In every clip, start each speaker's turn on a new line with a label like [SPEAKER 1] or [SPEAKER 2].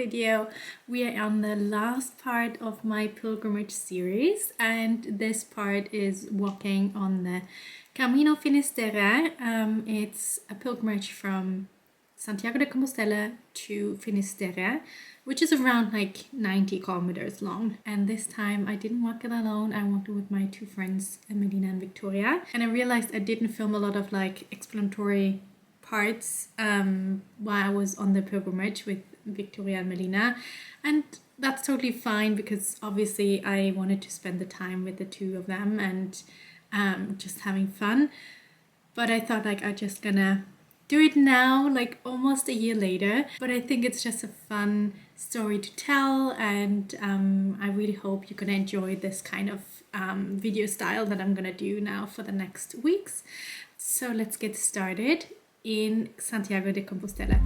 [SPEAKER 1] video. We are on the last part of my pilgrimage series, and this part is walking on the Camino Finisterre. It's a pilgrimage from Santiago de Compostela to Finisterre, which is around like 90 kilometers long. And this time I didn't walk it alone. I walked it with my two friends, Melina and Victoria. And I realized I didn't film a lot of like explanatory parts while I was on the pilgrimage with Victoria and Melina. And that's totally fine because obviously I wanted to spend the time with the two of them and just having fun. But I thought like I'm just gonna do it now, like almost a year later. But I think it's just a fun story to tell, and I really hope you're gonna enjoy this kind of video style that I'm gonna do now for the next weeks. So let's get started in Santiago de Compostela.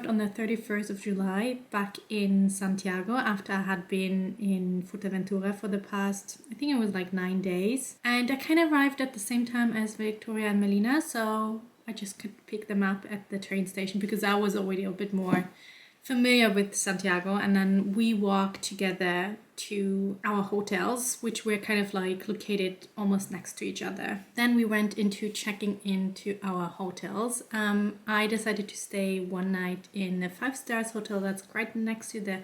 [SPEAKER 1] On the 31st of July back in Santiago after I had been in Fuerteventura for the past, I think it was like 9 days. And I kind of arrived at the same time as Victoria and Melina, so I just could pick them up at the train station because I was already a bit more familiar with Santiago. And then we walked together to our hotels, which were kind of like located almost next to each other. Then we went into checking into our hotels. I decided to stay one night in a 5-star hotel that's right next to the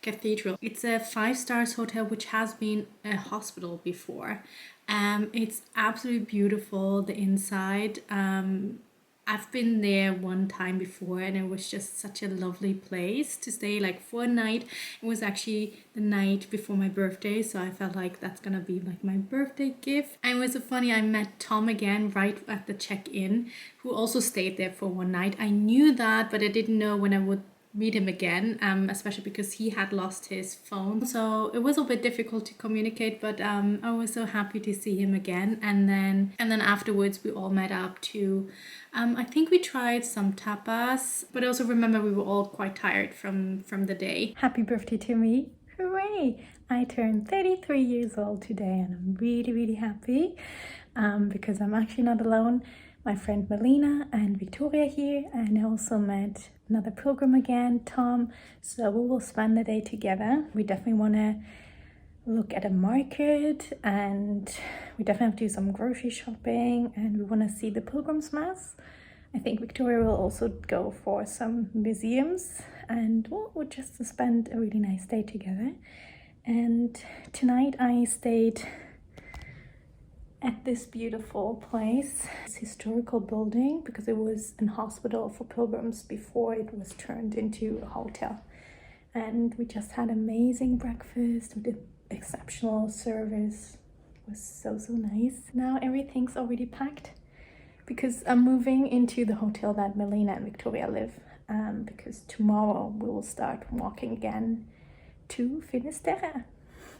[SPEAKER 1] cathedral. It's a 5-star hotel which has been a hospital before. It's absolutely beautiful, the inside. I've been there one time before and it was just such a lovely place to stay like for a night. It was actually the night before my birthday, so I felt like that's gonna be like my birthday gift. And it was so funny, I met Tom again right at the check-in, who also stayed there for one night. I knew that, but I didn't know when I would meet him again, especially because he had lost his phone, so it was a bit difficult to communicate, but I was so happy to see him again. And then afterwards we all met up to I think we tried some tapas, but I also remember we were all quite tired from the day. Happy birthday to me. Hooray! I turned 33 years old today and I'm really happy because I'm actually not alone. My friend Melina and Victoria here, and I also met another pilgrim again, Tom, so we will spend the day together. We definitely want to look at a market and we definitely have to do some grocery shopping, and we want to see the Pilgrim's Mass. I think Victoria will also go for some museums, and we'll just spend a really nice day together. And tonight I stayed at this beautiful place, this historical building, because it was an hospital for pilgrims before it was turned into a hotel. And we just had amazing breakfast with an exceptional service. It was so nice. Now everything's already packed because I'm moving into the hotel that Melina and Victoria live, because tomorrow we will start walking again to Finisterre.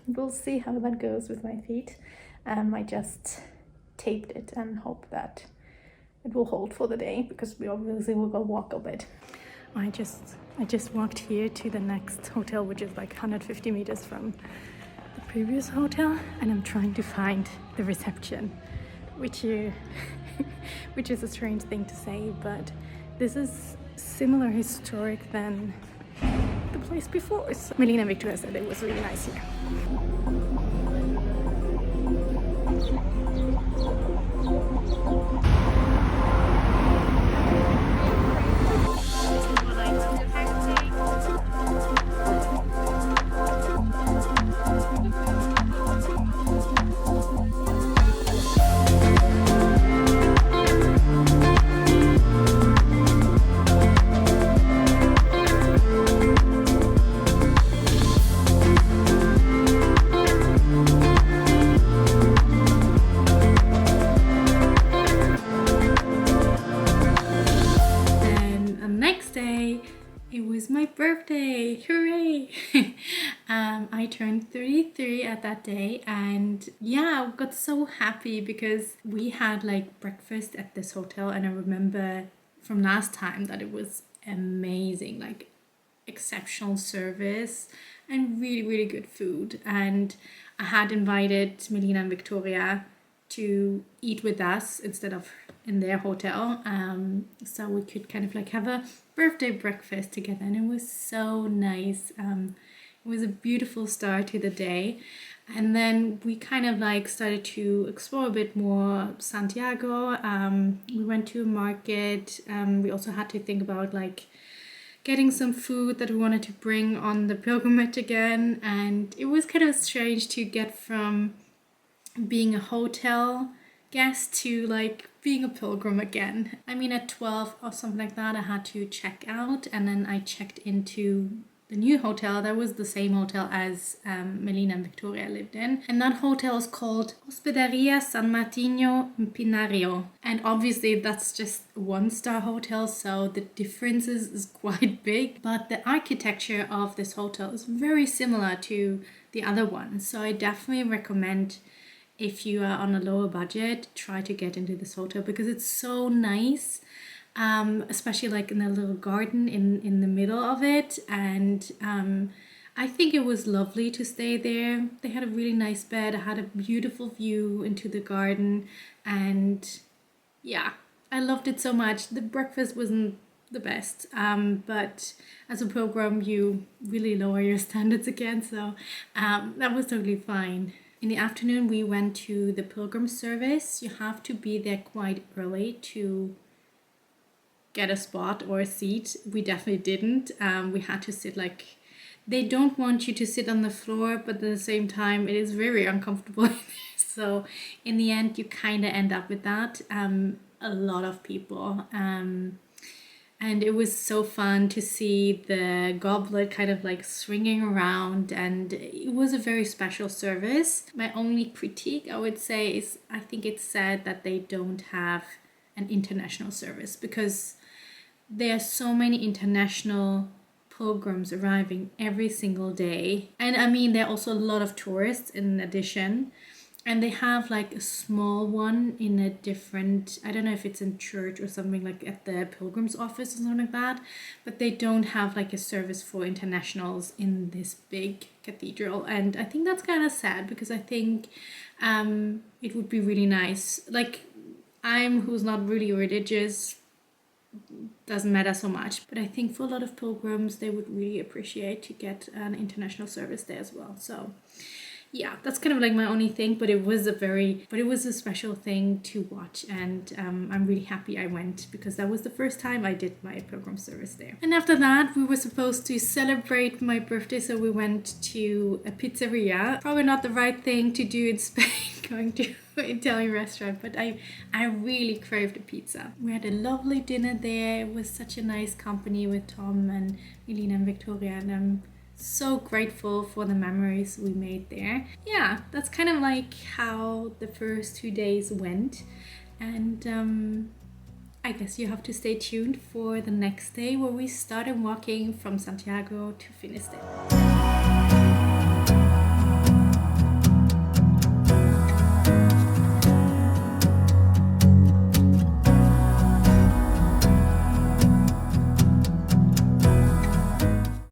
[SPEAKER 1] We'll see how that goes with my feet. I just taped it and hope that it will hold for the day, because we obviously will go walk a bit. I just walked here to the next hotel, which is like 150 meters from the previous hotel, and I'm trying to find the reception, which is a strange thing to say, but this is similar historic than the place before. So Melina and Victoria said it was really nice here. birthday, hooray! I turned 33 at that day, and yeah, I got so happy because we had like breakfast at this hotel, and I remember from last time that it was amazing, like exceptional service and really, really good food. And I had invited Melina and Victoria to eat with us instead of in their hotel, so we could kind of like have a birthday breakfast together, and it was so nice. It was a beautiful start to the day, and then we kind of like started to explore a bit more Santiago. We went to a market. We also had to think about like getting some food that we wanted to bring on the pilgrimage again, and it was kind of strange to get from being a hotel guest to like being a pilgrim again. I mean, at 12 or something like that, I had to check out, and then I checked into the new hotel. That was the same hotel as Melina and Victoria lived in, and that hotel is called Hospederia San Martino Pinario, and obviously that's just a one-star hotel, so the differences is quite big, but the architecture of this hotel is very similar to the other one, so I definitely recommend, if you are on a lower budget, try to get into this hotel because it's so nice, especially like in a little garden in the middle of it. And I think it was lovely to stay there. They had a really nice bed. I had a beautiful view into the garden, and yeah, I loved it so much. The breakfast wasn't the best, but as a pilgrim you really lower your standards again, so that was totally fine. In the afternoon, we went to the pilgrim service. You have to be there quite early to get a spot or a seat. We definitely didn't. We had to sit like, they don't want you to sit on the floor, but at the same time, it is very uncomfortable. So in the end, you kind of end up with that. A lot of people. And it was so fun to see the goblet kind of like swinging around, and it was a very special service. My only critique, I would say, is I think it's sad that they don't have an international service, because there are so many international pilgrims arriving every single day. And I mean, there are also a lot of tourists in addition. And they have like a small one in a different, I don't know if it's in church or something, like at the pilgrim's office or something like that. But they don't have like a service for internationals in this big cathedral. And I think that's kind of sad, because I think it would be really nice. Like, who's not really religious, doesn't matter so much. But I think for a lot of pilgrims, they would really appreciate to get an international service there as well. So yeah, that's kind of like my only thing, but it was a special thing to watch, and I'm really happy I went, because that was the first time I did my pilgrim service there. And after that, we were supposed to celebrate my birthday, so we went to a pizzeria. Probably not the right thing to do in Spain, going to an Italian restaurant, but I really craved a pizza. We had a lovely dinner there. It was such a nice company with Tom and Melina and Victoria, and I'm so grateful for the memories we made there. Yeah, that's kind of like how the first 2 days went, and I guess you have to stay tuned for the next day, where we started walking from Santiago to Finisterre.